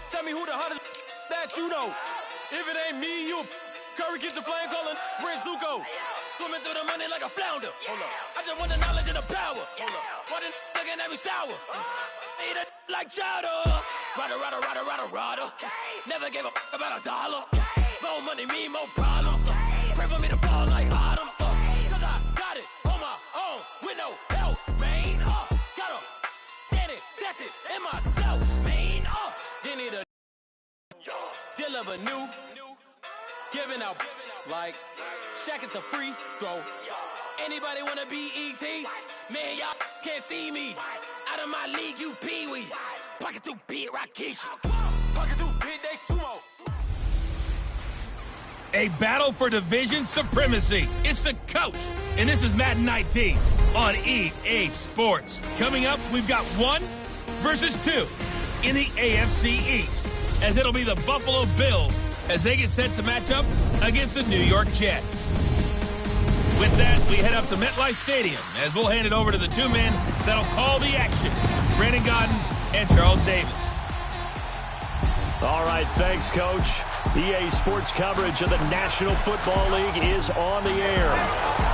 Tell me who the hottest that you know. If it ain't me, you Curry gets the flame calling Prince Zuko. Swimming through the money like a flounder. Hold up. I just want the knowledge and the power. Hold up. Why the looking at me sour? Eat it like chowder. Rada. Never gave a about $1. More money, me, more problems. Pray for me to fall like autumn. Cause I got it on my own with no help, man. Gotta get it, that's it, in myself, man. You need a deal of a new, giving out like Shaq at the free throw. Anybody wanna be ET? Man, y'all can't see me. Out of my league, you pee-wee. Pocket too big, Rakeisha. Pocket too big, they sumo. A battle for division supremacy. It's the coach, and this is Madden 19 on EA Sports. Coming up, we've got 1 versus 2 in the AFC East, as it'll be the Buffalo Bills as they get set to match up against the New York Jets. With that, we head up to MetLife Stadium as we'll hand it over to the 2 men that'll call the action, Brandon Gaudin and Charles Davis. All right, thanks, Coach. EA Sports coverage of the National Football League is on the air.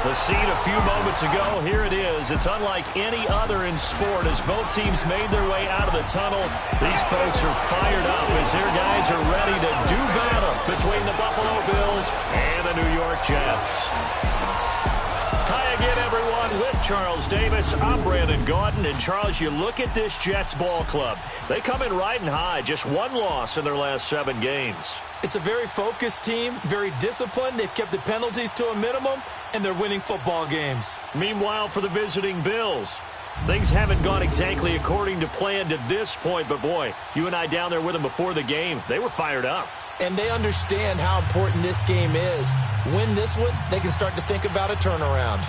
The scene a few moments ago, here it is. It's unlike any other in sport as both teams made their way out of the tunnel. These folks are fired up as their guys are ready to do battle between the Buffalo Bills and the New York Jets. Hi again, everyone, with Charles Davis. I'm Brandon Gaudin. And, Charles, you look at this Jets ball club. They come in riding high, just 1 loss in their last 7 games. It's a very focused team, very disciplined. They've kept the penalties to a minimum, and they're winning football games. Meanwhile, for the visiting Bills, things haven't gone exactly according to plan to this point. But, boy, you and I down there with them before the game, they were fired up. And they understand how important this game is. Win this one, they can start to think about a turnaround.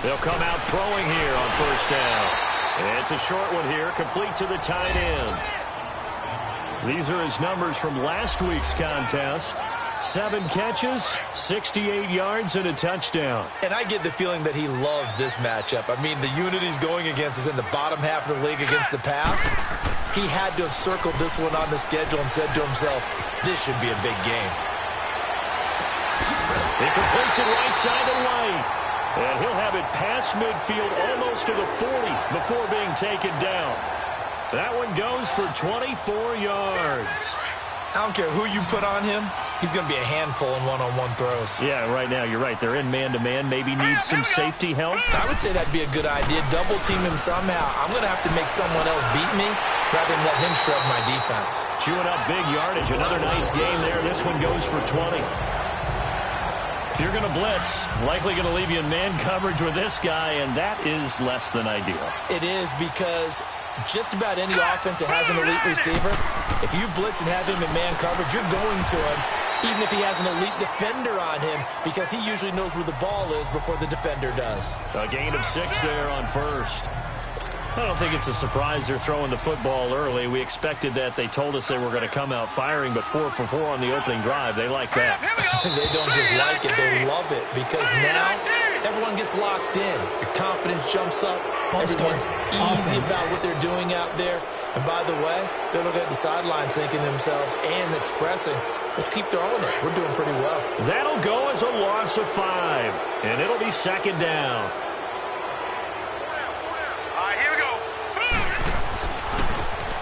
They'll come out throwing here on first down. And it's a short one here, complete to the tight end. These are his numbers from last week's contest. 7 catches, 68 yards, and a touchdown. And I get the feeling that he loves this matchup. I mean, the unit he's going against is in the bottom half of the league against the pass. He had to have circled this one on the schedule and said to himself, this should be a big game. He completes it right side of the lane. And he'll have it past midfield almost to the 40 before being taken down. That one goes for 24 yards. I don't care who you put on him. He's going to be a handful in one-on-one throws. Yeah, right now, you're right. They're in man-to-man. Maybe needs some safety help. I would say that'd be a good idea. Double team him somehow. I'm going to have to make someone else beat me rather than let him shred my defense. Chewing up big yardage. Another nice game there. This one goes for 20. If you're going to blitz, likely going to leave you in man coverage with this guy, and that is less than ideal. It is, because just about any offense that has an elite receiver, if you blitz and have him in man coverage, you're going to him, even if he has an elite defender on him, because he usually knows where the ball is before the defender does. A gain of 6 there on first. I don't think it's a surprise they're throwing the football early. We expected that. They told us they were going to come out firing, but 4 for 4 on the opening drive. They like that. They don't just like it, they love it, because now everyone gets locked in. Your confidence jumps up. Everyone's easy about what they're doing out there. And by the way, they're looking at the sidelines thinking to themselves and expressing, let's keep throwing it. We're doing pretty well. That'll go as a loss of 5, and it'll be second down.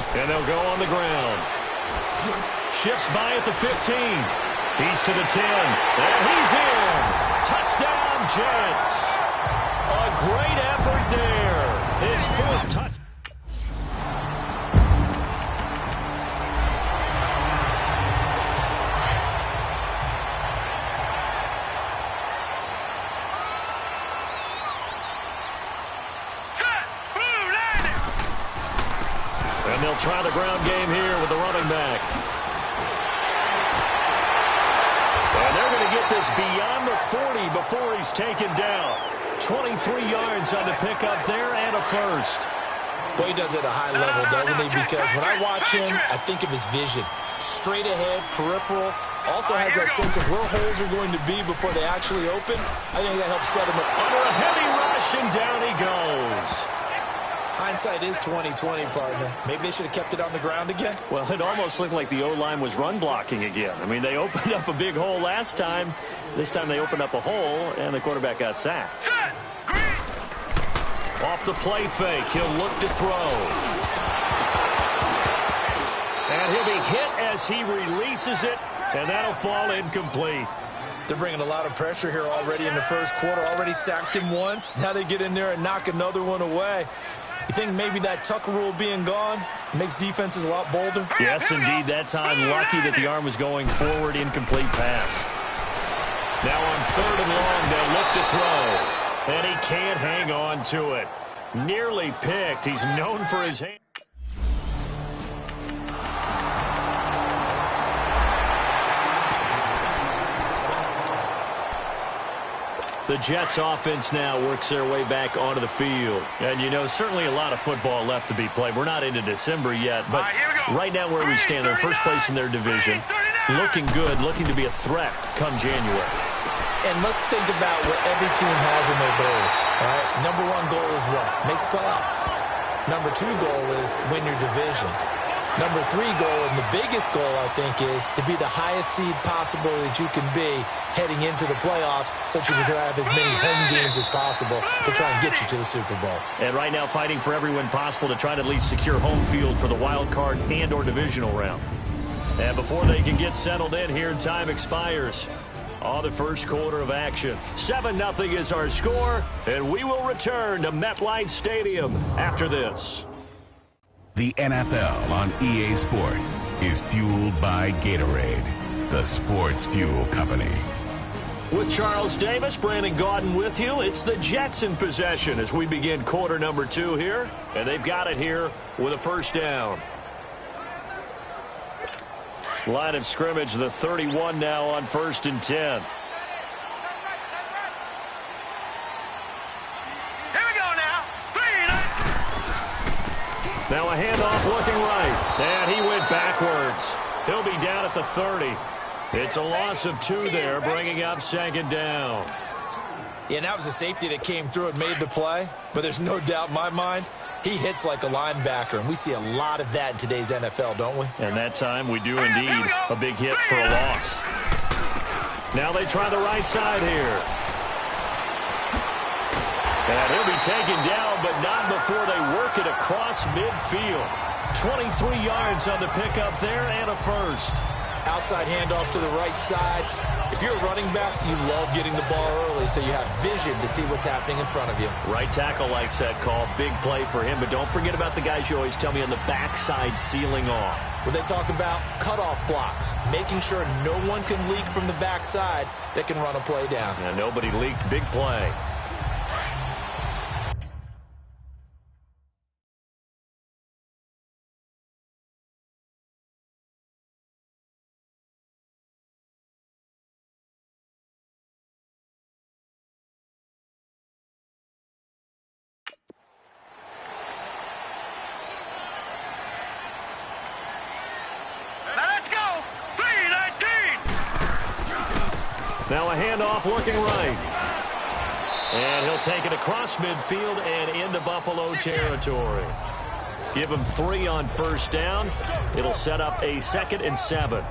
And they'll go on the ground. Shifts by at the 15. He's to the 10. And he's in. Touchdown, Jets. Oh, a great effort there. His fourth touch. And they'll try the ground game here with the running back. And they're going to get this beyond the 40 before he's taken down. 23 yards on the pickup there and a first. Boy, he does it at a high level, doesn't he? Because when I watch him, I think of his vision. Straight ahead, peripheral. Also has that sense of where holes are going to be before they actually open. I think that helps set him up. Under a heavy rush, and down he goes. Hindsight is 20/20, partner. Maybe they should have kept it on the ground again. Well, it almost looked like the O-line was run blocking again. I mean, they opened up a big hole last time. This time they opened up a hole, and the quarterback got sacked. Off the play fake, he'll look to throw. And he'll be hit as he releases it, and that'll fall incomplete. They're bringing a lot of pressure here already in the first quarter. Already sacked him once. Now they get in there and knock another one away. You think maybe that Tucker rule being gone makes defenses a lot bolder? Yes, indeed. That time, lucky that the arm was going forward, incomplete pass. Now on 3rd and long, they'll look to throw. And he can't hang on to it. Nearly picked. He's known for his hand. The Jets offense now works their way back onto the field. And, you know, certainly a lot of football left to be played. We're not into December yet, but right now where we stand, they're first place in their division. Looking good, looking to be a threat come January. And let's think about what every team has in their goals. All right? Number 1 goal is what? Make the playoffs. Number 2 goal is win your division. Number 3 goal, and the biggest goal, I think, is to be the highest seed possible that you can be heading into the playoffs so that you can try to have as many home games as possible to try and get you to the Super Bowl. And right now fighting for every win possible to try to at least secure home field for the wild card and or divisional round. And before they can get settled in here, time expires on the first quarter of action. 7-0 is our score, and we will return to MetLife Stadium after this. The NFL on EA Sports is fueled by Gatorade, the sports fuel company. With Charles Davis, Brandon Gaudin with you. It's the Jets in possession as we begin quarter number 2 here. And they've got it here with a first down. Line of scrimmage, the 31 now on 1st and 10. Now a handoff looking right, and he went backwards. He'll be down at the 30. It's a loss of 2 there, bringing up 2nd down. Yeah, and that was a safety that came through and made the play, but there's no doubt in my mind, he hits like a linebacker, and we see a lot of that in today's NFL, don't we? And that time we do indeed a big hit for a loss. Now they try the right side here. And he'll be taken down, but not before they work it across midfield. 23 yards on the pickup there and a first. Outside handoff to the right side. If you're a running back, you love getting the ball early so you have vision to see what's happening in front of you. Right tackle likes that call. Big play for him, but don't forget about the guys you always tell me on the backside sealing off. When they talk about cutoff blocks, making sure no one can leak from the backside that can run a play down. And nobody leaked. Big play. Now a handoff looking right. And he'll take it across midfield and into Buffalo territory. Give him 3 on 1st down. It'll set up a 2nd and 7.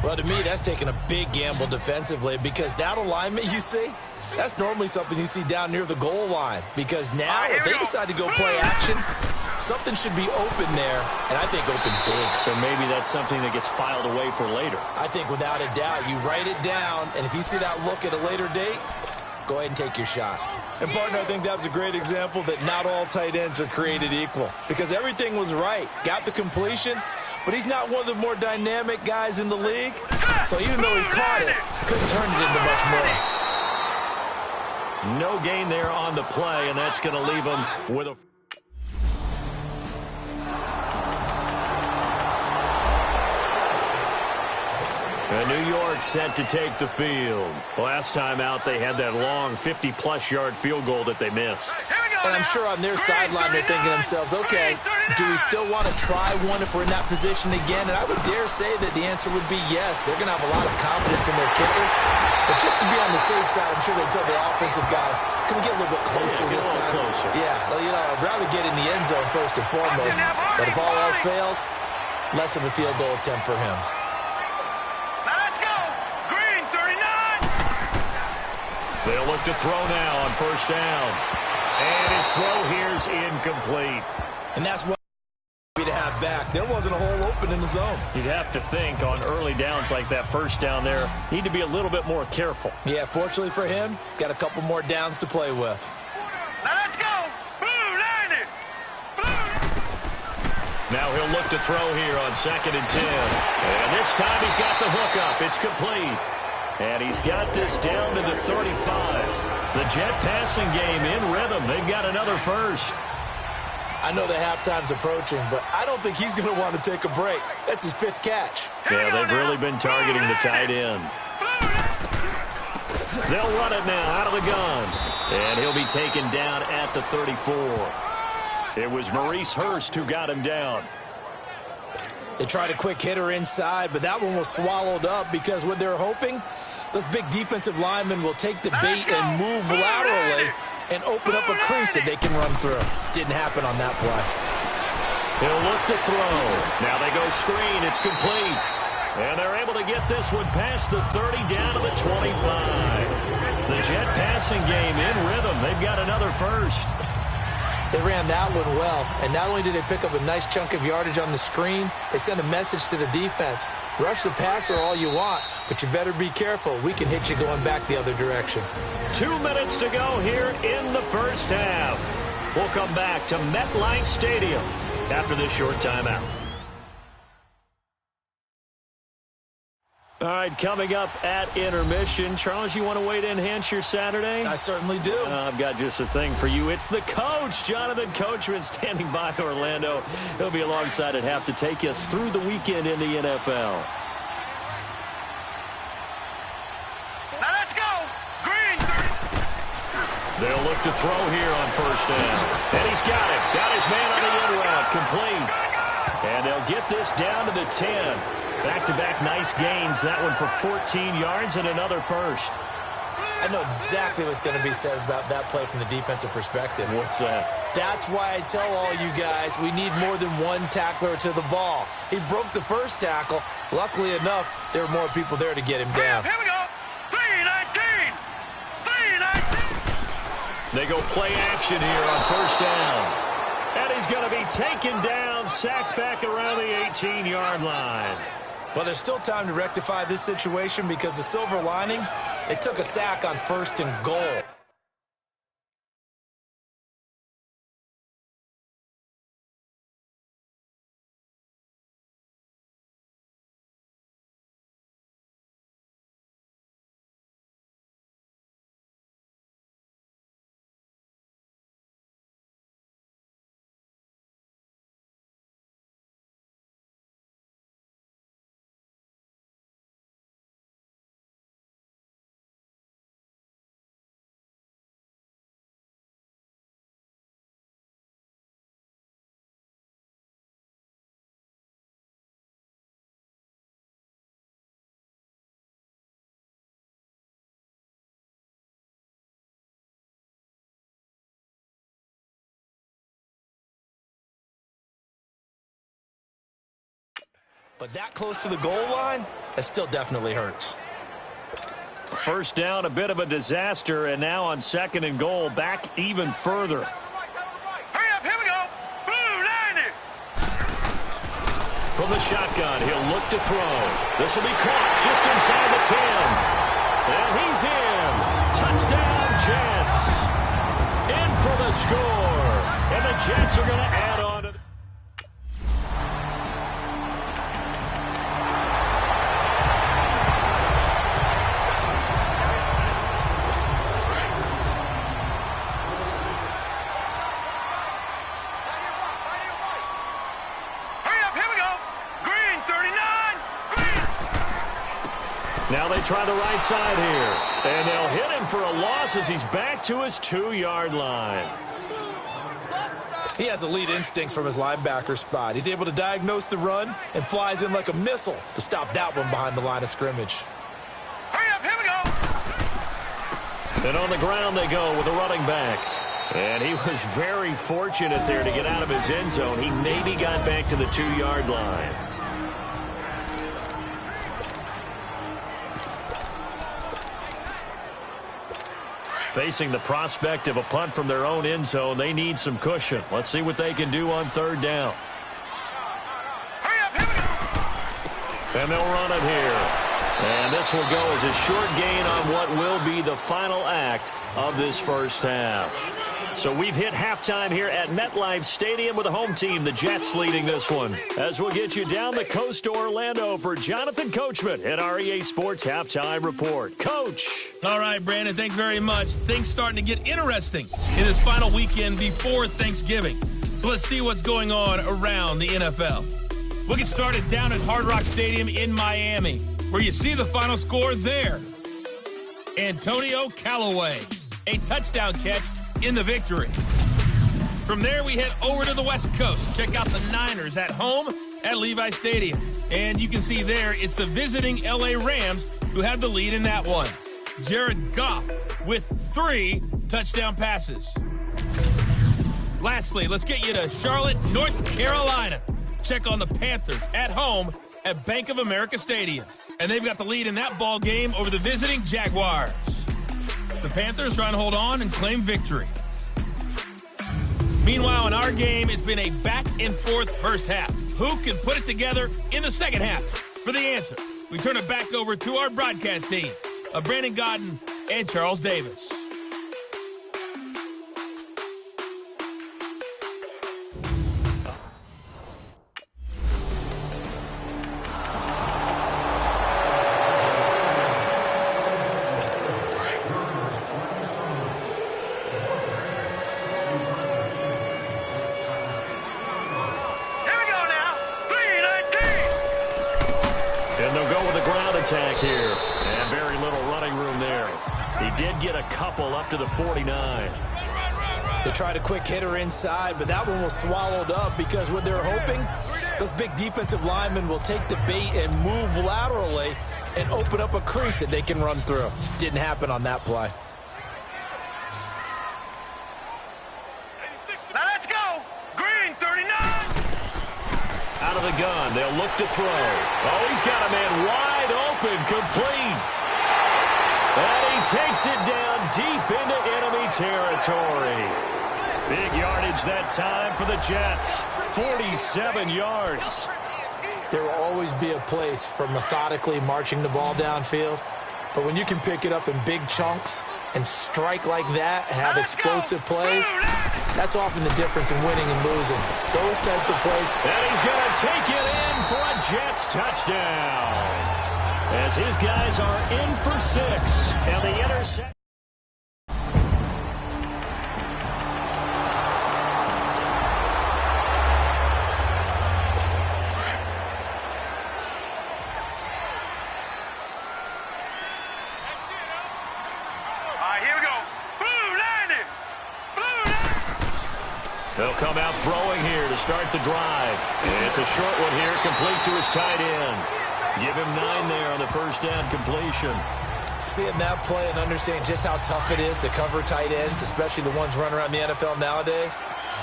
Well, to me, that's taking a big gamble defensively because that alignment you see, that's normally something you see down near the goal line. Because now, if they decide to go play action, something should be open there, and I think open big. So maybe that's something that gets filed away for later. I think without a doubt, you write it down, and if you see that look at a later date, go ahead and take your shot. And, partner, I think that was a great example that not all tight ends are created equal because everything was right. Got the completion, but he's not one of the more dynamic guys in the league. So even though he caught it, couldn't turn it into much more. No gain there on the play, and that's going to leave him with a... And New York set to take the field. Last time out, they had that long 50-plus yard field goal that they missed. And I'm sure on their sideline they're thinking to themselves, okay, do we still want to try one if we're in that position again? And I would dare say that the answer would be yes. They're going to have a lot of confidence in their kicker. But just to be on the safe side, I'm sure they tell the offensive guys, can we get a little bit closer this time? Closer. Yeah, well, you know, I'd rather get in the end zone first and foremost. But if all else fails, less of a field goal attempt for him. They'll look to throw now on first down. And his throw here's incomplete. And that's what we to have back. There wasn't a hole open in the zone. You'd have to think on early downs like that first down there, need to be a little bit more careful. Yeah, fortunately for him, got a couple more downs to play with. Now let's go. Blue, line it. Now he'll look to throw here on 2nd and 10. And this time he's got the hook up. It's complete. And he's got this down to the 35. The Jet passing game in rhythm. They've got another first. I know the halftime's approaching, but I don't think he's going to want to take a break. That's his 5th catch. Yeah, they've really been targeting the tight end. They'll run it now out of the gun. And he'll be taken down at the 34. It was Maurice Hurst who got him down. They tried a quick hitter inside, but that one was swallowed up because what they're hoping, those big defensive linemen will take the bait and move laterally and open up a crease that they can run through. Didn't happen on that play. He'll look to throw. Now they go screen. It's complete. And they're able to get this one past the 30 down to the 25. The Jet passing game in rhythm. They've got another first. They ran that one well, and not only did they pick up a nice chunk of yardage on the screen, they sent a message to the defense. Rush the passer all you want, but you better be careful. We can hit you going back the other direction. 2 minutes to go here in the first half. We'll come back to MetLife Stadium after this short timeout. All right, coming up at intermission. Charles, you want to wait to enhance your Saturday? I certainly do. I've got just a thing for you. It's the coach, Jonathan Coachman, standing by Orlando. He'll be alongside at half to take us through the weekend in the NFL. Now let's go. Green. They'll look to throw here on first down. And he's got it. Got his man on the end route. Complete. And they'll get this down to the 10. Back-to-back nice gains. That one for 14 yards and another first. I know exactly what's going to be said about that play from the defensive perspective. What's that? That's why I tell all you guys we need more than one tackler to the ball. He broke the first tackle. Luckily enough, there were more people there to get him down. Here we go. 3-19. 3-19. They go play action here on first down. And he's going to be taken down, sacked back around the 18-yard line. Well, there's still time to rectify this situation because the silver lining, they took a sack on 1st and goal. But that close to the goal line, that still definitely hurts. First down, a bit of a disaster, and now on 2nd and goal, back even further. Hurry up, here we go. Blue, line it. From the shotgun, he'll look to throw. This will be caught just inside the 10. And he's in. Touchdown, Jets. for the score. And the Jets are going to add on to Now they try the right side here. And they'll hit him for a loss as he's back to his 2-yard line. He has elite instincts from his linebacker spot. He's able to diagnose the run and flies in like a missile to stop that one behind the line of scrimmage. Hurry up, here we go. And on the ground they go with a running back. And he was very fortunate there to get out of his end zone. He maybe got back to the 2-yard line. Facing the prospect of a punt from their own end zone, they need some cushion. Let's see what they can do on 3rd down. Hurry up, here we go. And they'll run it here. And this will go as a short gain on what will be the final act of this first half. So we've hit halftime here at MetLife Stadium with the home team, the Jets, leading this one. As we'll get you down the coast to Orlando for Jonathan Coachman at our EA Sports Halftime Report. Coach. All right, Brandon, thanks very much. Things starting to get interesting in this final weekend before Thanksgiving. So let's see what's going on around the NFL. We'll get started down at Hard Rock Stadium in Miami, where you see the final score there. Antonio Callaway, a touchdown catch in the victory. From there, we head over to the West Coast. Check out the Niners at home at Levi Stadium. And you can see there, it's the visiting LA Rams who have the lead in that one. Jared Goff with 3 touchdown passes. Lastly, let's get you to Charlotte, North Carolina. Check on the Panthers at home at Bank of America Stadium. And they've got the lead in that ball game over the visiting Jaguars. The Panthers trying to hold on and claim victory. Meanwhile, in our game, it's been a back-and-forth first half. Who can put it together in the second half? For the answer, we turn it back over to our broadcast team of Brandon Godden and Charles Davis. Attack here, and very little running room there. He did get a couple up to the 49. They tried a quick hitter inside, but that one was swallowed up because what they're hoping, those big defensive linemen will take the bait and move laterally and open up a crease that they can run through. Didn't happen on that play. Now let's go. Green, 39. Out of the gun, they'll look to throw. Oh, he's got a man wide open, complete. And he takes it down deep into enemy territory. Big yardage that time for the Jets. 47 yards. There will always be a place for methodically marching the ball downfield. But when you can pick it up in big chunks and strike like that, have explosive plays, that's often the difference in winning and losing. Those types of plays. And he's going to take it in for a Jets touchdown. As his guys are in for 6. And the interception. They'll come out throwing here to start the drive. And it's a short one here, complete to his tight end. Give him 9 there on the first down completion. Seeing that play and understanding just how tough it is to cover tight ends, especially the ones running around the NFL nowadays,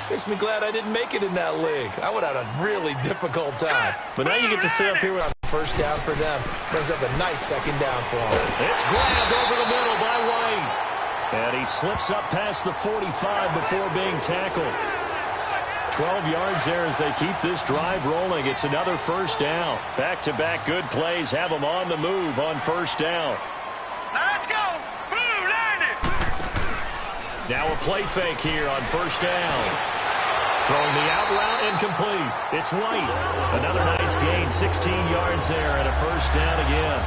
makes me glad I didn't make it in that league. I would have had a really difficult time. But now you get to sit up here with a first down for them. Brings up a nice second down for them. It's grabbed over the middle by White. And he slips up past the 45 before being tackled. 12 yards there as they keep this drive rolling. It's another first down. Back-to-back good plays have them on the move on first down. Now let's go. Blue, Now a play fake here on first down. Throwing the out route incomplete. It's White. Another nice gain, 16 yards there and a first down again.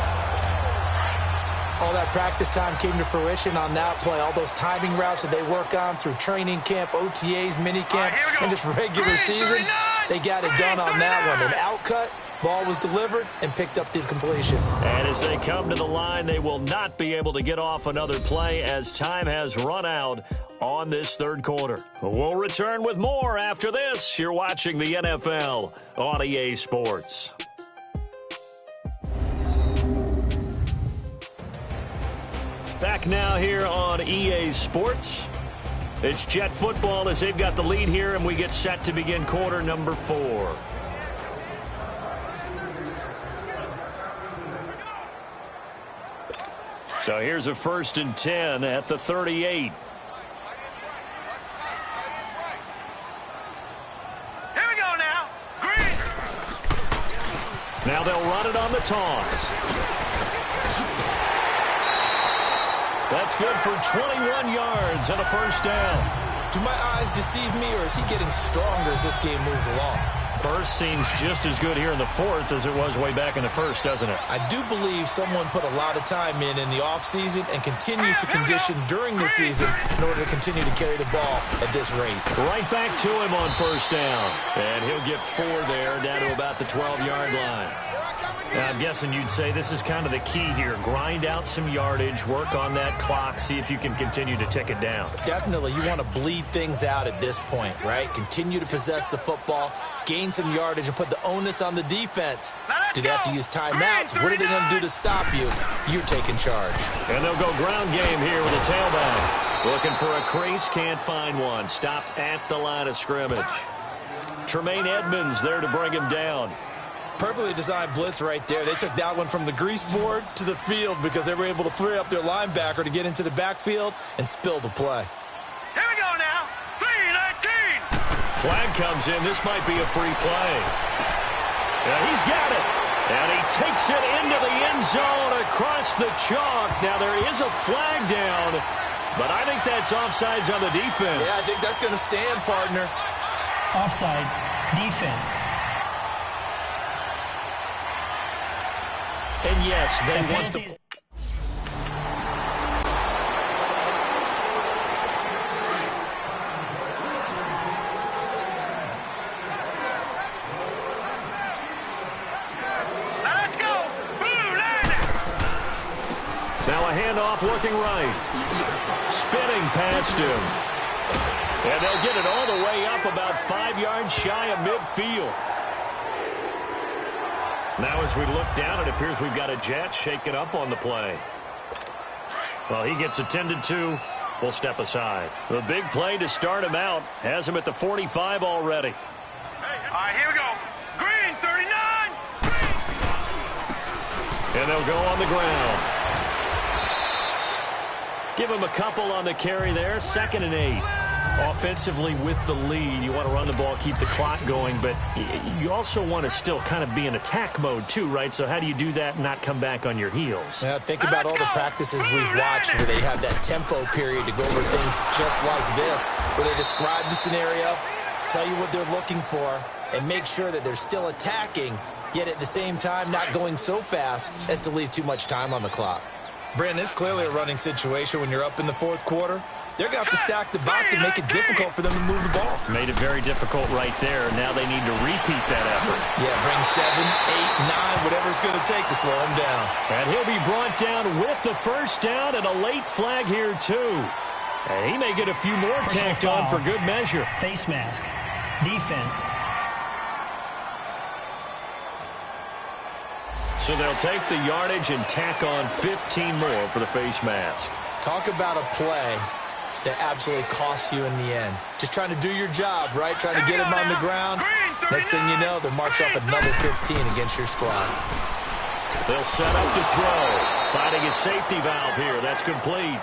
All that practice time came to fruition on that play. All those timing routes that they work on through training camp, OTAs, minicamp, and just regular season, they got it done on that one. An out cut, ball was delivered, and picked up the completion. And as they come to the line, they will not be able to get off another play as time has run out on this third quarter. We'll return with more after this. You're watching the NFL on EA Sports. Back now here on EA Sports. It's Jet football as they've got the lead here, and we get set to begin quarter number 4. So here's a 1st and 10 at the 38. Here we go now. Green. Now they'll run it on the toss. That's good for 21 yards and a first down. Do my eyes deceive me, or is he getting stronger as this game moves along? First seems just as good here in the 4th as it was way back in the 1st, doesn't it? I do believe someone put a lot of time in the offseason and continues to condition during the season in order to continue to carry the ball at this rate. Right back to him on first down. And he'll get 4 there, down to about the 12-yard line. Now, I'm guessing you'd say this is kind of the key here. Grind out some yardage, work on that clock, see if you can continue to tick it down. Definitely. You want to bleed things out at this point, right? Continue to possess the football, gain some yardage, and put the onus on the defense. Do they have to use timeouts? What are they going to do to stop you? You're taking charge. And they'll go ground game here with a tailback. Looking for a crease, can't find one. Stopped at the line of scrimmage. Tremaine Edmonds there to bring him down. Perfectly designed blitz right there. They took that one from the grease board to the field because they were able to free up their linebacker to get into the backfield and spill the play. Here we go now. 3-19. Flag comes in. This might be a free play. Yeah, he's got it. And he takes it into the end zone across the chalk. Now there is a flag down, but I think that's offsides on the defense. Yeah, I think that's going to stand, partner. Offside defense. And yes, they want the... Let's go. Now a handoff looking right. Spinning past him. And they'll get it all the way up about 5 yards shy of midfield. Now as we look down, it appears we've got a Jet shaking up on the play. Well, he gets attended to. We'll step aside. The big play to start him out has him at the 45 already. All right, here we go. Green, 39. And they'll go on the ground. Give him a couple on the carry there. 2nd and 8. Offensively with the lead, you want to run the ball, keep the clock going, but you also want to still kind of be in attack mode too, right? So how do you do that and not come back on your heels? Yeah, think about all the practices we've watched where they have that tempo period to go over things just like this, where they describe the scenario, tell you what they're looking for, and make sure that they're still attacking, yet at the same time not going so fast as to leave too much time on the clock. Brandon, it's clearly a running situation when you're up in the 4th quarter. They're going to have to stack the box and make it difficult for them to move the ball. Made it very difficult right there. Now they need to repeat that effort. Yeah, bring 7, 8, 9, whatever it's going to take to slow him down. And he'll be brought down with the first down and a late flag here, too. And he may get a few more tacked on for good measure. Face mask. Defense. So they'll take the yardage and tack on 15 more for the face mask. Talk about a play that absolutely costs you in the end. Just trying to do your job, right? Trying to get him on the ground. Next thing you know, they'll march off another 15 against your squad. They'll set up to throw. Finding a safety valve here. That's complete.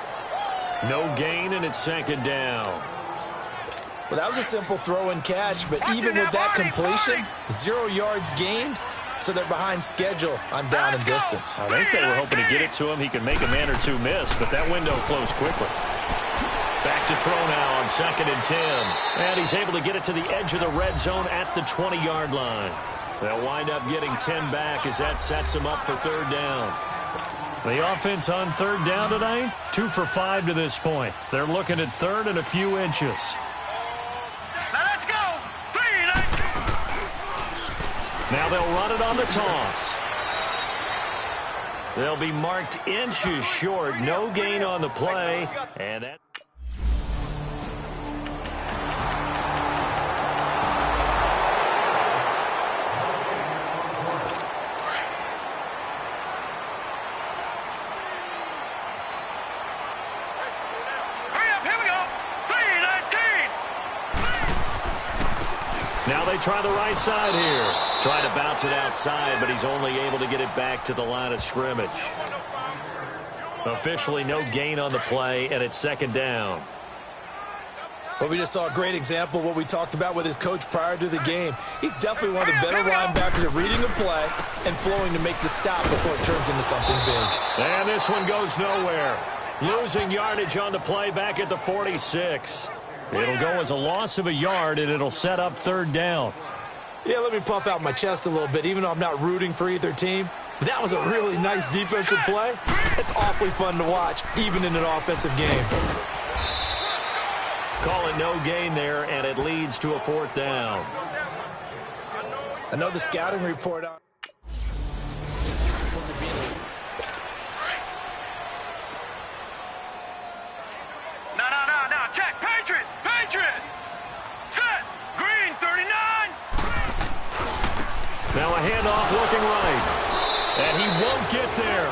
No gain, and it's 2nd down. Well, that was a simple throw and catch, but even with that completion, 0 yards gained, so they're behind schedule on down and distance. I think they were hoping to get it to him. He could make a man or two miss, but that window closed quickly. Back to throw now on 2nd and 10. And he's able to get it to the edge of the red zone at the 20-yard line. They'll wind up getting 10 back as that sets them up for 3rd down. The offense on 3rd down tonight, 2 for 5 to this point. They're looking at 3rd and a few inches. Now let's go. 3. Now they'll run it on the toss. They'll be marked inches short. No gain on the play. And that... Now they try the right side here. Try to bounce it outside, but he's only able to get it back to the line of scrimmage. Officially no gain on the play, and it's 2nd down. Well, we just saw a great example of what we talked about with his coach prior to the game. He's definitely one of the better linebackers at reading the play and flowing to make the stop before it turns into something big. And this one goes nowhere. Losing yardage on the play back at the 46. It'll go as a loss of a yard, and it'll set up 3rd down. Yeah, let me puff out my chest a little bit, even though I'm not rooting for either team. But that was a really nice defensive play. It's awfully fun to watch, even in an offensive game. Calling no gain there, and it leads to a 4th down. I know the scouting report on... No, check, Patriot, set, green, 39. Now a handoff looking right, and he won't get there.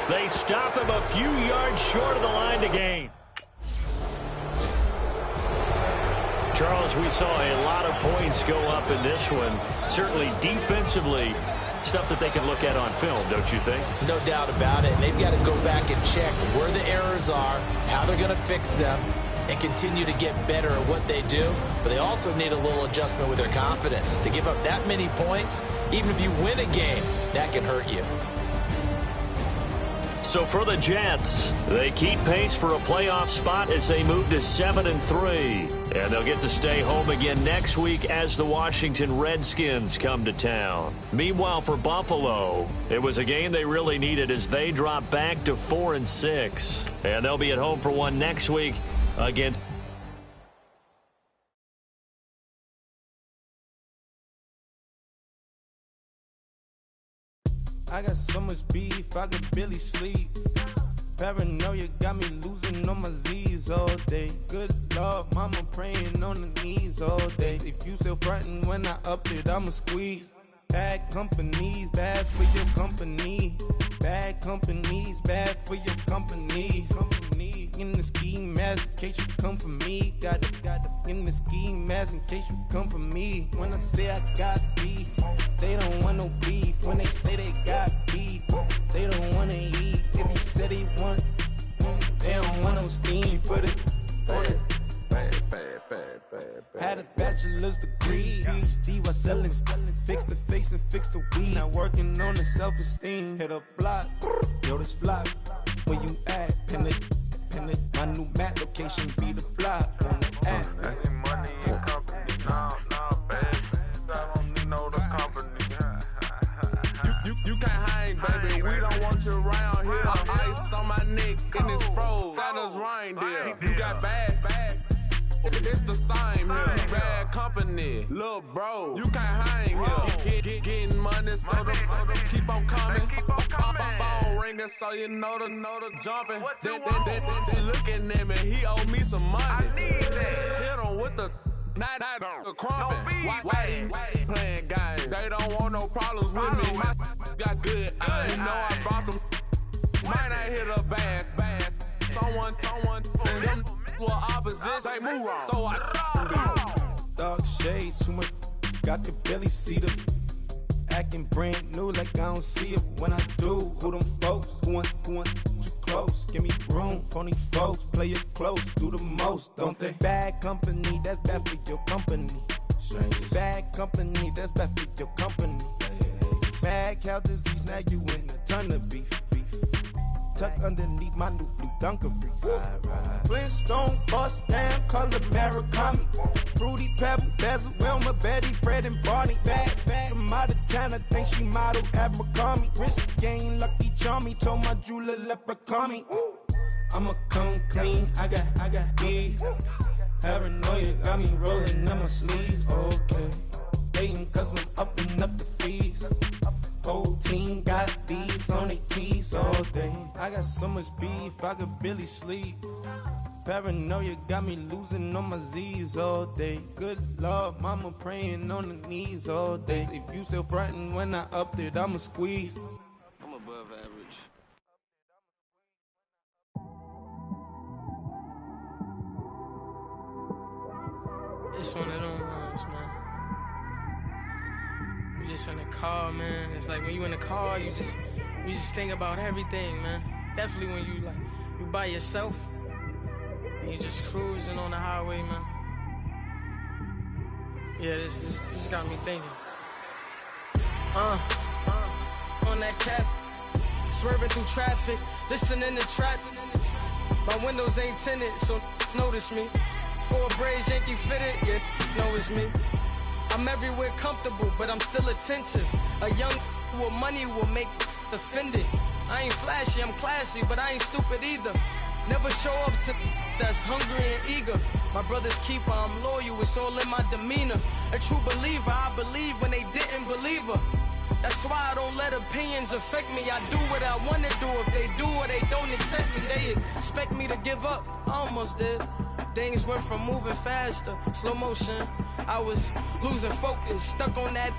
They stop him a few yards short of the line to gain. Charles, we saw a lot of points go up in this one. Certainly defensively, stuff that they can look at on film, don't you think? No doubt about it. And they've got to go back and check where the errors are, how they're going to fix them, and continue to get better at what they do. But they also need a little adjustment with their confidence. To give up that many points, even if you win a game, that can hurt you. So for the Jets, they keep pace for a playoff spot as they move to 7-3. And they'll get to stay home again next week as the Washington Redskins come to town. Meanwhile, for Buffalo, it was a game they really needed as they drop back to 4-6. And they'll be at home for one next week against... I got so much beef, I could barely sleep. Paranoia got me losing on my Z's all day. Good Lord, mama praying on the knees all day. If you still frontin' when I up it, I'ma squeeze. Bad companies, bad for your company. Bad companies, bad for your company. In the ski mask in case you come for me. Got it in the ski mask in case you come for me. When I say I got beef, they don't want no beef. When they say they got beef, they don't want to eat. If he said he want, they don't want no steam. She put it on it. Had a bachelor's degree, PhD while selling, fix the face and fix the weed. Now working on the self-esteem. Hit a block, yo this fly. Where you at? Pin it. My new map location be the fly on the app. Money and company, nah, baby. I don't need no the company. You can't hang, baby. We don't want you around here. Ice on my neck in this froze. Santa's reindeer. You got bad. It's the same here. Bad company, little bro. You can't hang here. Getting money, so the keep on coming. Phone ringing, so you know the jumping. They looking at me. He owe me some money. Hit him with the crumping. Whitey playing games. They don't want no problems with me. My got good. You know I brought them. Might not hit a bad. Someone send them. Well, opposition, they move on. So I Dark shades, too much. Got the belly see the acting brand new, like I don't see it when I do. Who them folks? Who want too close? Give me room, phony folks. Play it close, do the most, don't they? Bad company, that's bad for your company. Bad company, that's bad for your company. Bad cow disease, now you in a ton of beef. tucked underneath my new blue Dunkaroos. Flintstone bust down, color Murakami. Fruity Pebble, Bezel, Wilma, Betty, Fred, and Barney. Bad from out of town, I think she modeled at McCarmy. Wrist game, Lucky Charmy, told my jeweler leprechaun me. I'ma come clean, I got beef. Paranoia got me rolling on my sleeves, okay. Hating cause I'm upping up the fees. Whole team got these on their tees all day. I got so much beef, I could barely sleep. Paranoia got me losing on my Z's all day. Good Lord, mama praying on the knees all day. If you still frontin' when I upped it, I'ma squeeze. I'm above average. It's one of them ones, man. You just in the car, man. It's like when you in the car, you just think about everything, man. Definitely when you by yourself and you just cruising on the highway, man. Yeah, this got me thinking. On that cap, swerving through traffic, listening to trap. My windows ain't tinted, so notice me. Four braids, Yankee fitted, yeah, know it's me. I'm everywhere comfortable, but I'm still attentive. A young with money will make offended. I ain't flashy, I'm classy, but I ain't stupid either. Never show up to that's hungry and eager. My brother's keeper, I'm loyal, it's all in my demeanor. A true believer, I believe when they didn't believe her. That's why I don't let opinions affect me. I do what I want to do. If they do or they don't accept me, they expect me to give up. I almost did. Things went from moving faster, slow motion. I was losing focus, stuck on that.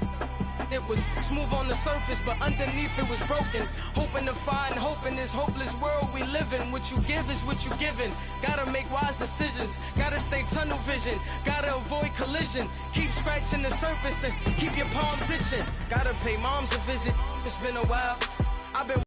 It was smooth on the surface, but underneath it was broken. Hoping to find hope in this hopeless world we live in. What you give is what you given. Gotta make wise decisions. Gotta stay tunnel vision. Gotta avoid collision. Keep scratching the surface and keep your palms itching. Gotta pay moms a visit. It's been a while. I've been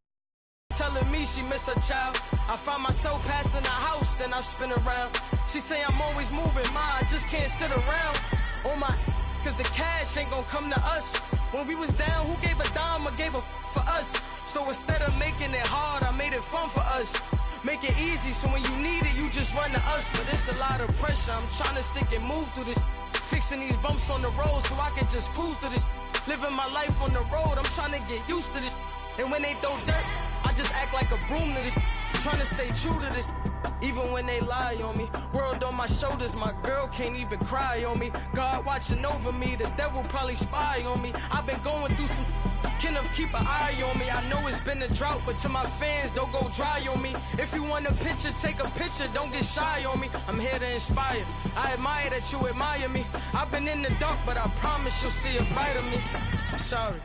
telling me she miss her child. I find myself passing the house, then I spin around. She say I'm always moving, ma, I just can't sit around. Oh my, cause the cash ain't gonna come to us. When we was down, who gave a dime or gave a for us? So instead of making it hard, I made it fun for us. Make it easy, so when you need it, you just run to us. But it's a lot of pressure, I'm trying to stick and move through this. Fixing these bumps on the road so I can just cruise to this. Living my life on the road, I'm trying to get used to this. And when they throw dirt, I just act like a broom to this. Trying to stay true to this. Even when they lie on me, world on my shoulders, my girl can't even cry on me. God watching over me, the devil probably spy on me. I've been going through some, Kenneth keep an eye on me. I know it's been a drought, but to my fans, don't go dry on me. If you want a picture, take a picture, don't get shy on me. I'm here to inspire, I admire that you admire me. I've been in the dark, but I promise you'll see a bright of me. I'm sorry.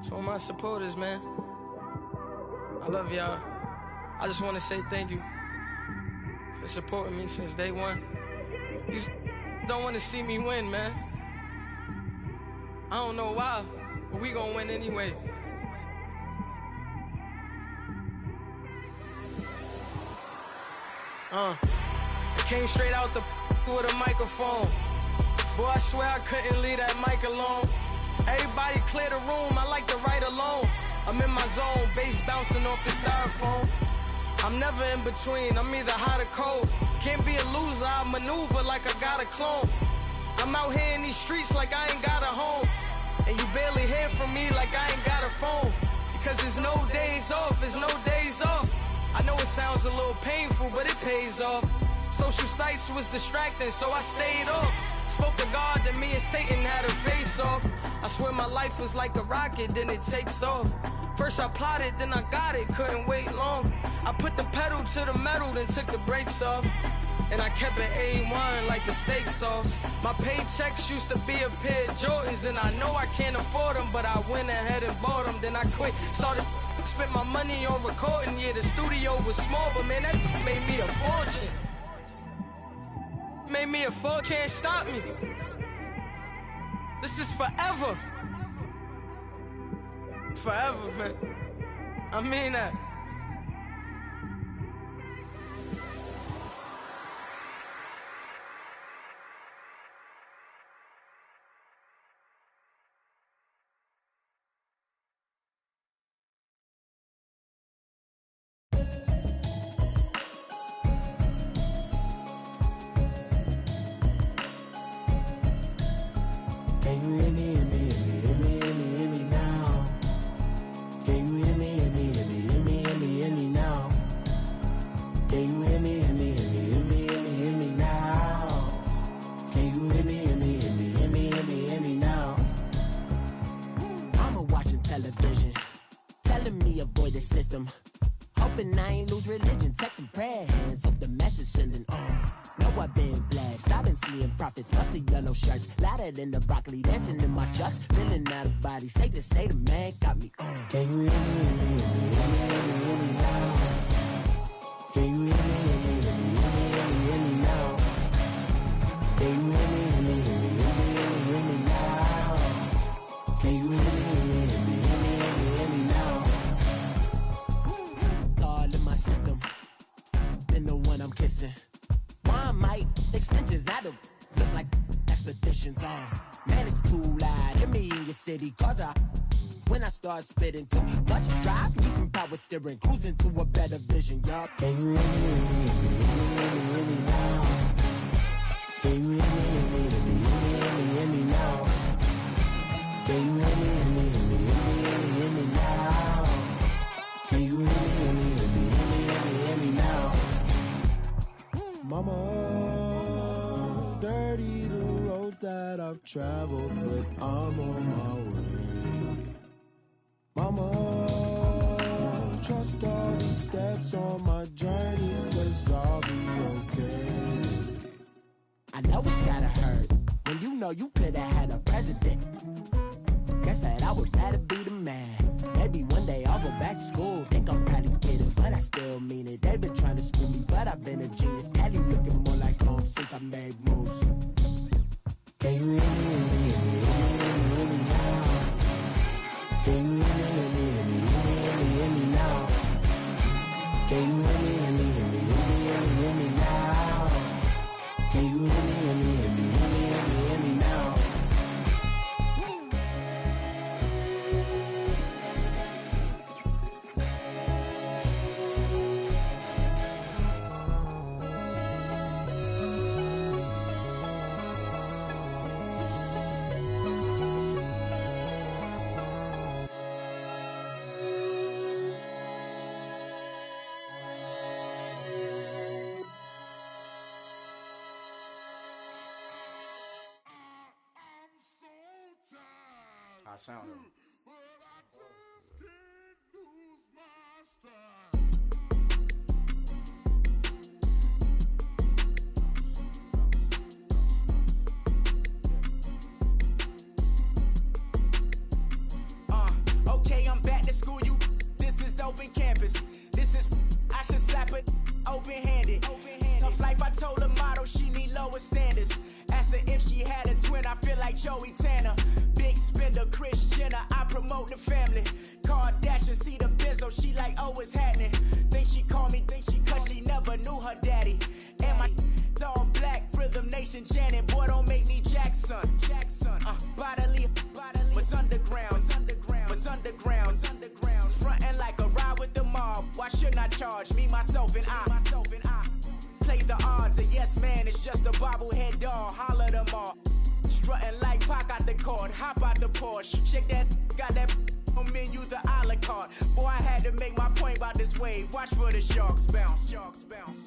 To all my supporters, man, I love y'all. I just want to say thank you for supporting me since day one. You don't want to see me win, man. I don't know why, but we gonna win anyway. It came straight out the with a microphone. Boy, I swear I couldn't leave that mic alone. Everybody clear the room, I like to write alone. I'm in my zone, bass bouncing off the styrofoam. I'm never in between, I'm either hot or cold. Can't be a loser, I maneuver like I got a clone. I'm out here in these streets like I ain't got a home. And you barely hear from me like I ain't got a phone. Because there's no days off, there's no days off. I know it sounds a little painful, but it pays off. Social sites was distracting, so I stayed off. Spoke to God, then me and Satan had a face off. I swear my life was like a rocket, then it takes off. First I plotted, then I got it, couldn't wait long. I put the pedal to the metal, then took the brakes off. And I kept it A1 like the steak sauce. My paychecks used to be a pair of Jordans, and I know I can't afford them, but I went ahead and bought them. Then I quit, started, spent my money on recording. Yeah, the studio was small, but man, that made me a fortune. Made me a fortune, can't stop me. This is forever. Forever, man. I mean that. Can you hear me, hear me, hear me, hear me, hear me, hear me now? Can you hear me, hear me, hear me, hear me, hear me, hear me now? Can you hear me, hear me, hear me, hear me, hear me, hear me now? Can you hear me, hear me, hear me, hear me, hear me, hear me now? Mama watching television, telling me avoid the system. Hoping I ain't lose religion, texting prayer hands, hope the message sending on. Know I've been blessed, I've been seeing prophets, busted yellow shirts, louder than the broccoli, dancing in my chucks, feeling out of body, say the man got me on. Can you hear me, hear me, hear me, hear me, hear me, hear me now? Can you hear me, hear me, hear me, hear me, hear me, hear me now? Can you hear me, hear me, hear me, hear me, hear me, hear me now? Can you hear me, hear me, hear me, hear me, hear me, hear me now? All in my system, been the one I'm kissing. One mic extensions that'll look like expeditions on. Man, it's too loud. Hear me in your city, cause when I start spitting too much drive, need some power steering, cruising to a better vision, y'all. Can you hear me, hear me, hear me, hear me, hear me, hear me now? Can you hear me, hear me, hear me, hear me, hear me, hear me now? Can you hear me, hear me, hear me, hear me, hear me, hear me now? Can you hear me, hear me, hear me, hear me, hear me, hear me now? Mama, dirty the roads that I've traveled, but I'm on my way. Mama, trust all these steps on my journey, 'cause I'll be okay. I know it's gotta hurt when you know you could've had a president. Guess that I would rather be the man. Maybe one day I'll go back to school. Think I'm probably kidding, but I still mean it. They've been trying to school me, but I've been a genius. Caddy looking more like home since I made moves. Can you hear me, hear me, hear me, hear me, hear me now? Can you hear me, hear me, hear me, hear me, hear me, hear me now? Can you hear me, hear me, hear me, hear me, hear me, hear me now? Can you hear me, hear me, hear me, hear me, hear me, hear me now? I sound him. Okay, I'm back to school, you. This is open campus. This is, I should slap it open-handed. Tough life, I told her motto, she need lower standards. Asked her if she had a twin, I feel like Joey Tanner. Big spender, Kris Jenner, I promote the family. Kardashian, see the benzo, she like, oh, it's happening. Think she called me, cause she never knew her daddy. And my all black, Rhythm Nation, Janet, boy, don't make me Jackson. Bodily, was underground, was underground. Frontin' like a ride with the mob. Why shouldn't I charge me, myself, and I? Play the odds, a yes man is just a bobblehead doll. Holler them all. Strutting like Pac out the court, hop out the Porsche. Shake that, got that on menu, the a la carte. Boy, I had to make my point about this wave. Watch for the sharks bounce. Sharks bounce.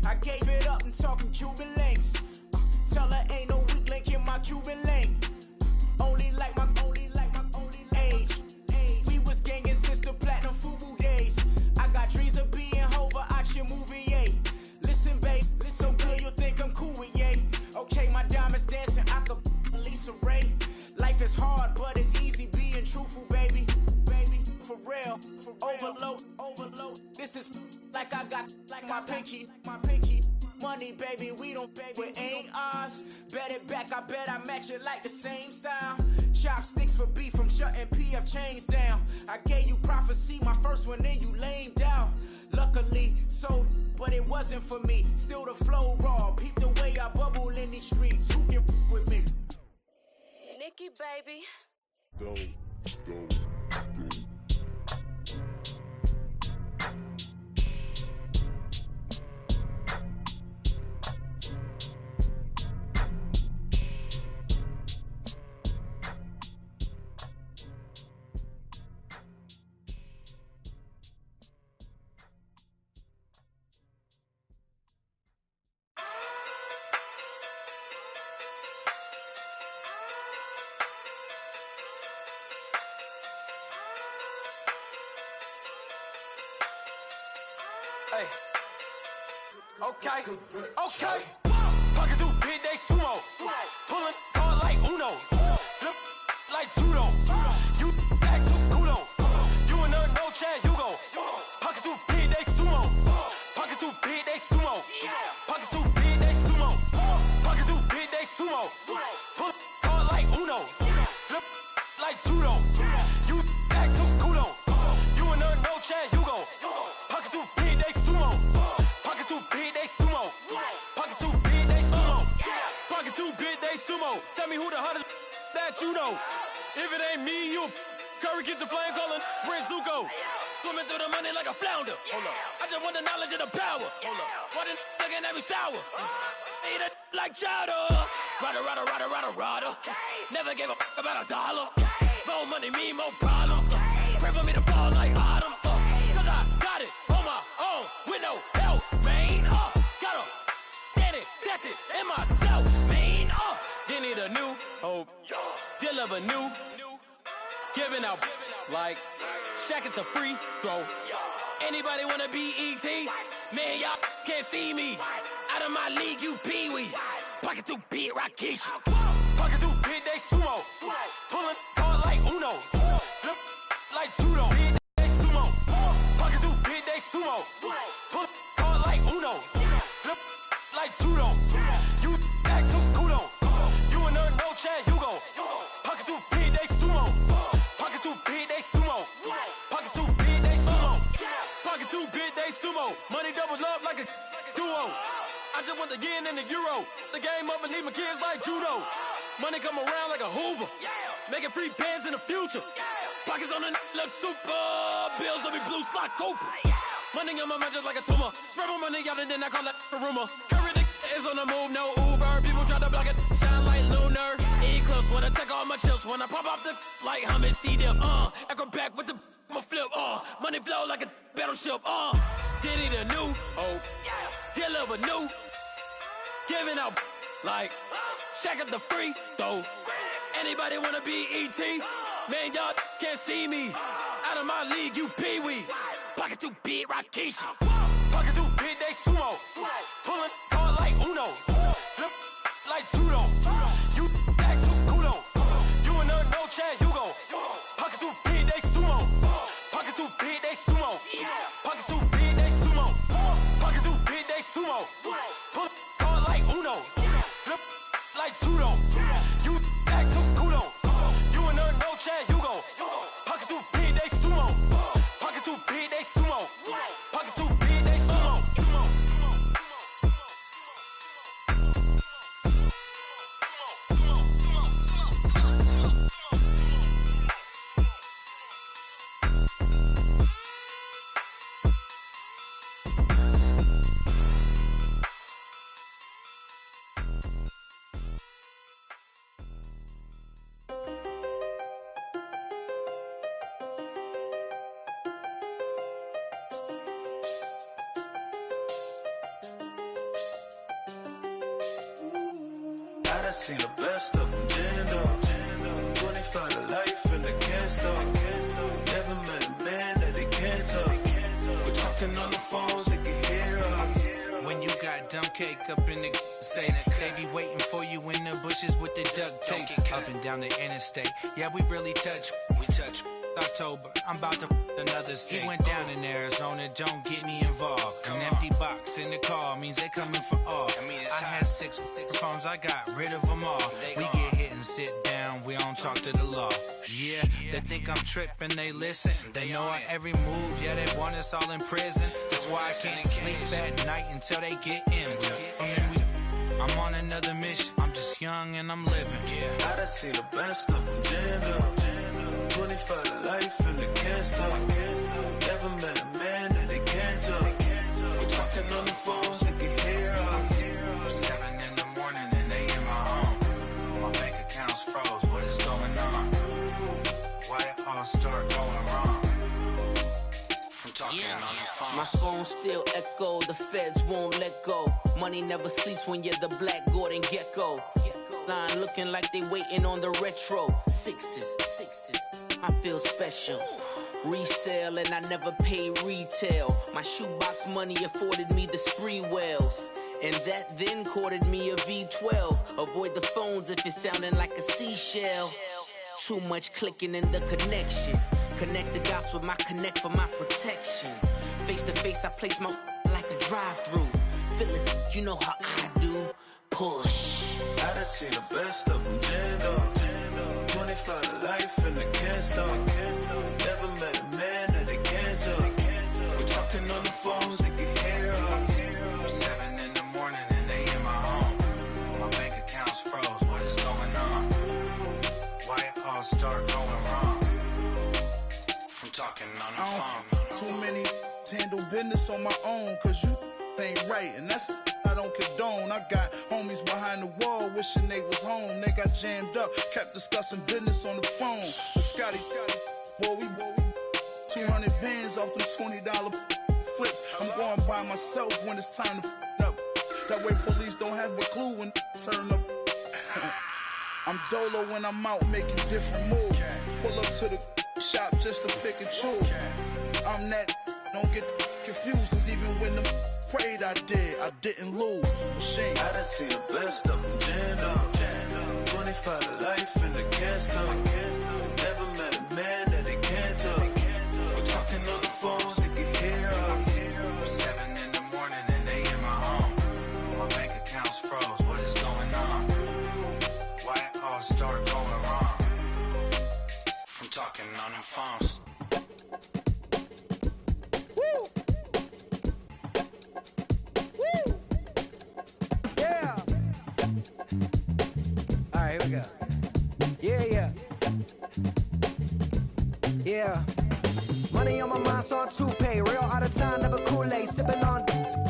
I gave it up, I'm talking Cuban links. Tell her ain't no weak link in my Cuban link. Only like my age. We was gangin' since the platinum FUBU days. I got dreams of being Hova out your movie, yay. Listen, babe, so good you'll think I'm cool with yay. Okay, my diamonds dancing, I could Lisa Ray. Life is hard, but it's easy being truthful, baby. For real, overload. This is like I got like my pinky. Money, baby, we don't pay, but ain't ours. Bet it back, I bet I match it like the same style. Chopsticks for beef, I'm shutting PF chains down. I gave you prophecy, my first one, then you lamed down. Luckily, sold, but it wasn't for me. Still the flow raw, peep the way I bubble in these streets. Who can with me? Nikki, baby. Go. Hey. Okay. Pocket too big, they sumo. Pulling hard like Uno. Flip like judo. You act too culo. You and her no chance, you go. Pocket too big, they sumo. Pocket too big, they sumo. Pocket too big, they sumo. Pocket too big, they sumo. Pull hard like Uno. Flip like judo. You act too culo. You and her no chance, you go. Pocket too big, they sumo. Pocket too big, they sumo. Pocket too big, they sumo. Pocket too big, they sumo. Tell me who the hottest that you know. If it ain't me, you. Curry gets the flame calling Prince Zuko. Swimming through the money like a flounder. Hold up. I just want the knowledge and the power. Hold up. Why the looking at me sour? Eat it like chowder. Rada. Never gave a fuck about $1. More money mean more problems. Pray for me to fall like autumn. Cause I got it on my own with no help, man. Gotta get it, that's it, in myself, man. They need a new hope. Deal of a new. Giving out like Shaq at the free throw. Anybody wanna be E.T.? Man, y'all can't see me. Out of my league, you pee-wee. Pocket too big, Rakesh. Pocket too big, they sumo. Pulling hard like Uno. Flip like judo. Big, they sumo. Pocket too big, they sumo. Pull hard like Uno. Flip like judo. You act too culo. You and her no chance, you go. Pocket too big, they sumo. Pocket too big, they sumo. Pocket too big, they sumo. Pocket too big, they sumo. Money doubles up like a duo. I just want the yen and the euro. The game up and leave my kids like judo. Money come around like a Hoover. Making free bands in the future. Pockets on the look super. Bills will be blue slot Cooper. Money on my mind just like a tumor. Spread my money out and then I call it a rumor. Curry the is on the move, no Uber. People try to block it, shine like lunar. Eclipse when I take all my chips. When I pop off the like hummus, C-dip. Acrobat with the I'ma flip. Money flow like a battleship. Diddy the new hope. Deal of a new. Giving out like Shaq at the free throw. Anybody wanna be E.T.? Man, y'all can't see me. Out of my league, you pee-wee. Pocket too big, Rakesh. Pocket too big, they sumo. Pulling hard like Uno. Flip like judo. You act too culo. You and her no chance, you go. Pocket too big, they sumo. Pocket too big, they sumo. Pocket too big, they sumo. Pocket too big, they sumo. Pull hard like Uno. Flip like judo. You act too culo. You and her no chance, you go. Pocket too big, they sumo. Pocket too big, they sumo. Pocket too big, they sumo. I seen the best of them, Jando. 25 to life in the can't stop. Never met a man that they can't talk. We're talking on the phones, they can hear us. When you got dumb cake up in the say that they be waiting for you in the bushes with the duct tape. Up and down the interstate, yeah, we really touch. We touch. October, I'm about to another state. He went down in Arizona, don't get me involved. An empty box in the car means they coming for all. I had six phones, I got rid of them all. We get hit and sit down, we don't talk to the law. Yeah, they think I'm tripping, they listen. They know our every move, yeah, they want us all in prison. That's why I can't sleep at night until they get in. I'm on another mission, I'm just young and I'm living. I done seen the best of them, Jando. 25 to life and they can't stop. Never met a man that they can't talk. We're talking on the phones, they can hear us. 7 in the morning and they in my home. My bank account's froze, what is going on? Why it all start going wrong? From talking on the phone. My phone still echo, the feds won't let go. Money never sleeps when you're the black Gordon Gecko. Line looking like they waiting on the retro. Sixes, I feel special. resale, and I never paid retail. My shoebox money afforded me the spree wells, and that then courted me a V12. Avoid the phones if it's sounding like a seashell. Too much clicking in the connection. Connect the dots with my connect for my protection. Face to face, I place my like a drive-through. Feeling, you know how I do. Push. I done seen the best of them jammed up. 25 to life and they can't stop. Never met a man that they can't talk. We're talking on the phones, they can hear us. 7 in the morning and they in my home. My bank account's froze, what is going on? Why it all start going wrong? From talking on the phone. Too many to handle business on my own, cause you ain't right, and that's I don't condone. I got homies behind the wall wishing they was home. They got jammed up, kept discussing business on the phone. But Scotty, boy, we 200 bands off them $20 flips. I'm going by myself when it's time to up. That way police don't have a clue when turn up. I'm dolo when I'm out making different moves. Pull up to the shop just to pick and choose. I'm that, don't get confused, cause even when them prayed I didn't lose. Machine. I done seen the best of them jammed up. 25 to life and they can't stop. Never met a man that they can't talk. We're talking on the phones, they can hear us. 7 in the morning and they in my home. My bank account's froze, what is going on? Why it all start going wrong? From talking on the phones. Here we go. Yeah. Money on my mind, so on toupee. Real out of time, never Kool-Aid. Sipping on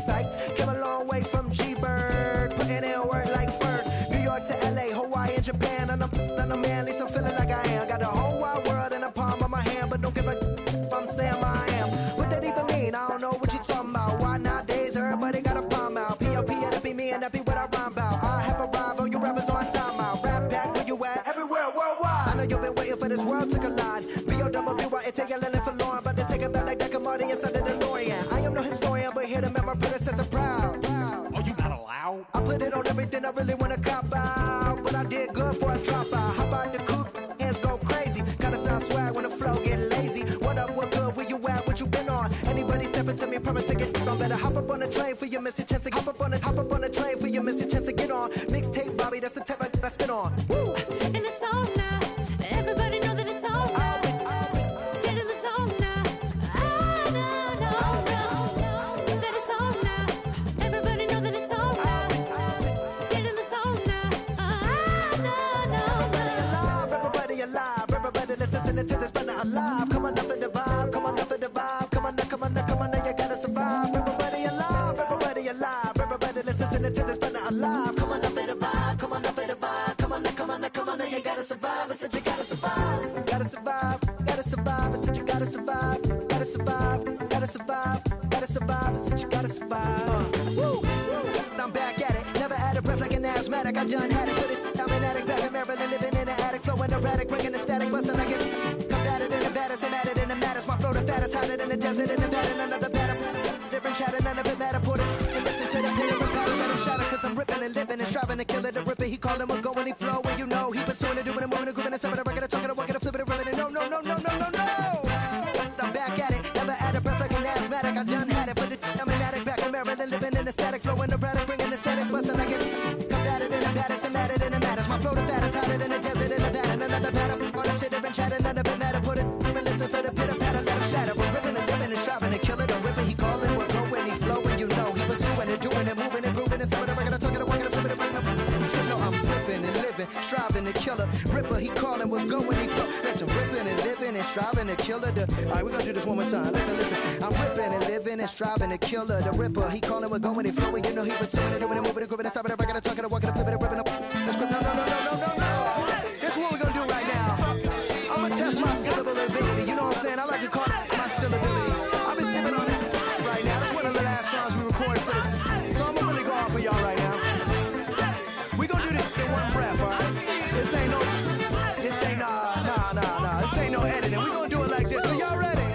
sight. Came a long way from G-Bird. Putting in work like Ferg. New York to LA, Hawaii and Japan. I'm a man, at least I'm feeling like I am. Got the whole wide world in the palm of my hand, but don't give a I'm saying I am. What that even mean? I don't know what you talking about. Why nowadays everybody got a palm out? P.O.P. that'd be me and that be what I rhyme about. I have arrived, all you rappers on time out. Rap back where you at, everywhere worldwide. I know you've been waiting for this world to collide. B.O.W.Y.A. yelling for Lauren, but to take it back like that Marty inside the DeLorean. I am no historian, but here to make my predecessor proud. Oh, you not allowed? I put it on everything I really wanna cop out, but I did good for a drop out. How about the coupe? Hands go crazy. Kinda sound swag when the flow get lazy. What up, what good, where you at, what you been on? Anybody stepping to me, promise to get on. Better hop up on the train for your missing chance to hop up on the train for your missing chance to get on. Mixtape, Bobby, that's the type I spin on. Woo! And it's on now. Everybody know that it's on now. Get in the zone now. No. Said it's on now. Everybody know that it's on now. Get in the zone now. No. Everybody alive. Everybody listening to this fella alive. Come on up for the vibe. Come on up for the vibe. Come on now, you gotta survive. Everybody alive. Everybody listening to this fella alive. Come on up for the vibe. Come on up for the vibe. Come on now, you gotta survive. I said you gotta survive. Gotta survive. I said you gotta survive. Gotta survive. I said you gotta survive. Woo! I'm back at it. Never out of breath like an asthmatic. I done had it. Put it. I'm an addict back in Maryland, living in an attic, flowing erratic, bringing the static, busting like it. I'm battered in the batters, I'm at it in the matters. My flow the fattest, hotter than the desert in Nevada. None of the batter. Different chatter, none of it matter. Put it and listen to the pitter and patter, let him shatter. Cause I'm ripping and living and striving to kill it. The ripper, he callin' what go when he flow. And you know he pursuing it, doing it, moving it, grooving it, some of the record, talking, walking, flipping it, ripping it. No. I'm back at it. Never out of breath like an asthmatic. I done had it. Put it, I'm an addict back in Maryland, living in a static, flowing erratic, bringing the static, busting like it. I'm battered in the batters, I'm at it in the matters. My flow the fattest, hotter than the desert in Nevada. None of the batter, all the chitter and chatter, none of it matter. Put it, and listen for the pitter patter, let him shatter. We're ripping and living and striving to kill it. The ripper, he calling, we're going, he flowing, you know. He pursuing it, doing it, moving it, grooving it. Some of the record, talking, walking, flipping it, bringing up. You know I'm ripping and living, striving to kill it. Ripper, he calling, we're going, he flow. Listen, ripping and living and striving to kill it. Alright, we're gonna do this one more time. Listen. I'm ripping and living and striving to kill her. The ripper, he calling, we're going, he flowing. You know he pursuing it, doing it, moving it, grooving it. Stopping it, record, talking, walking, flipping it, ripping up. Let's go. No. This is what we're gonna do right now. I'm gonna test my syllable ability. You know what I'm saying? I like to call it my syllability. I've been sipping on this right now. This is one of the last songs we recorded for this. So I'm gonna really go off for y'all right now. We gonna do this in one breath, alright? This ain't no editing. We gonna do it like this. So y'all ready?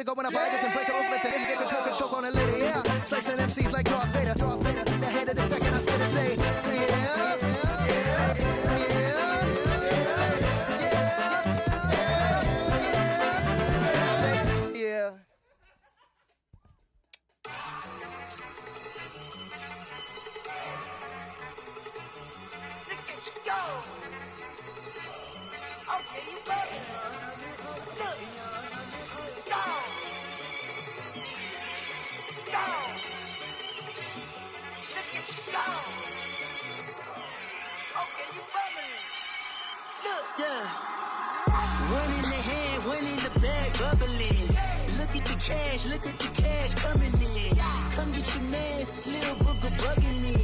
to go when I buy it, can break it open, then you can choke on it later, yeah. Slicing MCs like Darth Vader, the head of the second, I swear to say yeah. One in the hand, one in the bag, bubbling. Look at the cash coming in. Come get your man, Slim Booker bugging me.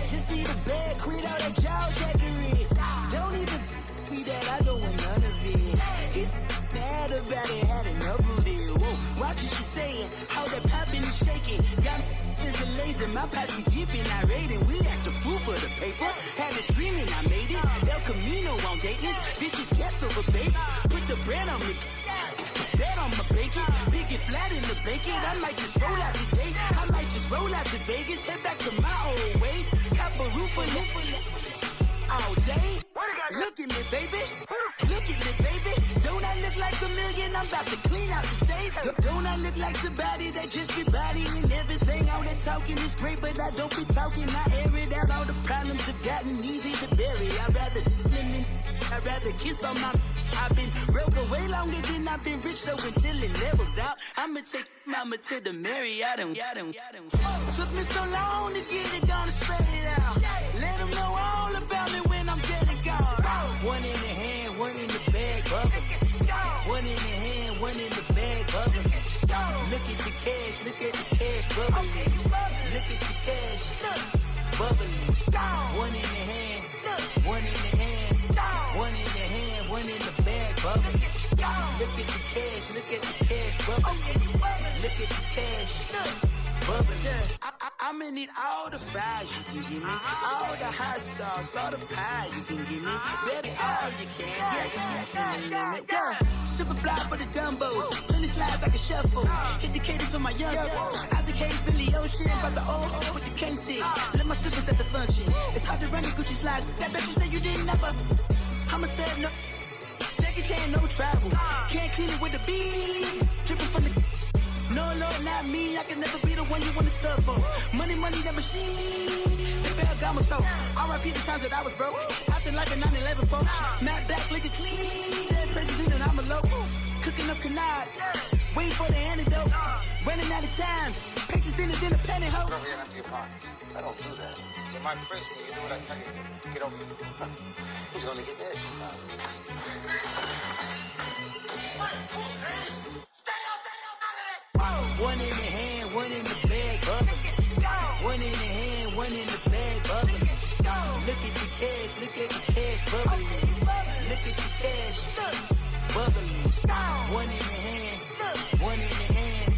Just see the bag, quit all that jaw jackery. Don't even be that, I don't want none of it. He's mad about it, had enough of it. Whoa, watch what you saying, how that poppin' and shaking. Got is a lazy, my posse dipping, I raiding. We act a fool for the paper. Had a dream and I made it. El Camino on Dayton's, bitches guess over bait. Put the bread on me, bet on my bacon. Big it flat in the bacon. I might just roll out today. I might just roll out to Vegas. Head back to my old ways. Cop a roof for all day. Look at me, baby. Look at me, baby. Don't I look like a million? I'm about to clean out the safe. Don't I look like somebody that just be bodying everything? All that talking is great, but I don't be talking. I air it out. All the problems have gotten easy to bury. I'd rather kiss on my. I've been broke way longer than I've been rich, so until it levels out, I'ma take mama to the Marriott. Took me so long to get it done and spread it out. Let them know all about me when I'm dead and gone. One in the hand, one in the bag, bubbling. One in the hand, one in the bag, bubbling. Look at the cash, bubbling. Look at the cash, bubbling. One in the hand, one in the hand, one in the hand, one in the bag, bubbling. Look at the cash, bubbling. Look at the cash, bubbling. I'm gonna need all the fries you can give me, all the hot sauce, all the pie you can give me, baby, all you can. Yeah. Super fly for the Dumbos, plenty slides like a shuffle. Hit the cadence on my young. Isaac Hayes, Billy Ocean, about the old with the cane stick. Let my slippers at the function. It's hard to run the Gucci slides. That bet you say you didn't never. I'ma step no. Jackie Chan, no travel. Can't clean it with the beat. Dripping from the. No, Lord, not me. I can never be the one you wanna stuff for. Money, that machine. They fell Gamma store. R.I.P. the times that I was broke. Acting like a 9/11 folks. Matte back, liquor clean. Dead presses in and I'm a local. Cooking up canard. Waiting for the antidote. Running out of time. Patience thinner than a penny hoe. Over here, empty your pockets. I don't do that. You might press me. You do what I tell you to. Get over here. He's gonna get nasty. One in the hand, one in the bag, bubbling. One in the hand, one in the bag, bubbling. Look at the cash, bubbling. Look at the cash, bubbling. One in the hand, one in the hand,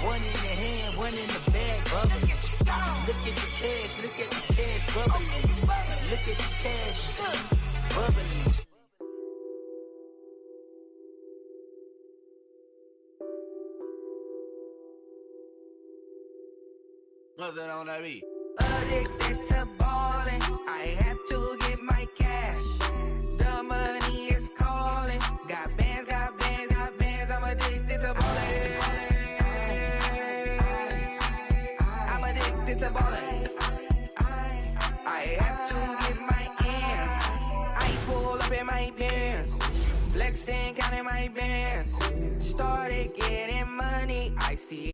one in the hand, one in the bag, bubbling. Look at the cash, bubbling. Look at the cash, bubbling. Nothing on that beat. Addicted to ballin', I have to get my cash. The money is calling. Got bands, I'm addicted to ballin'. I'm addicted to ballin'. I have to get my ends. I pull up in my pants, flexing, counting my bands. Started getting money, I see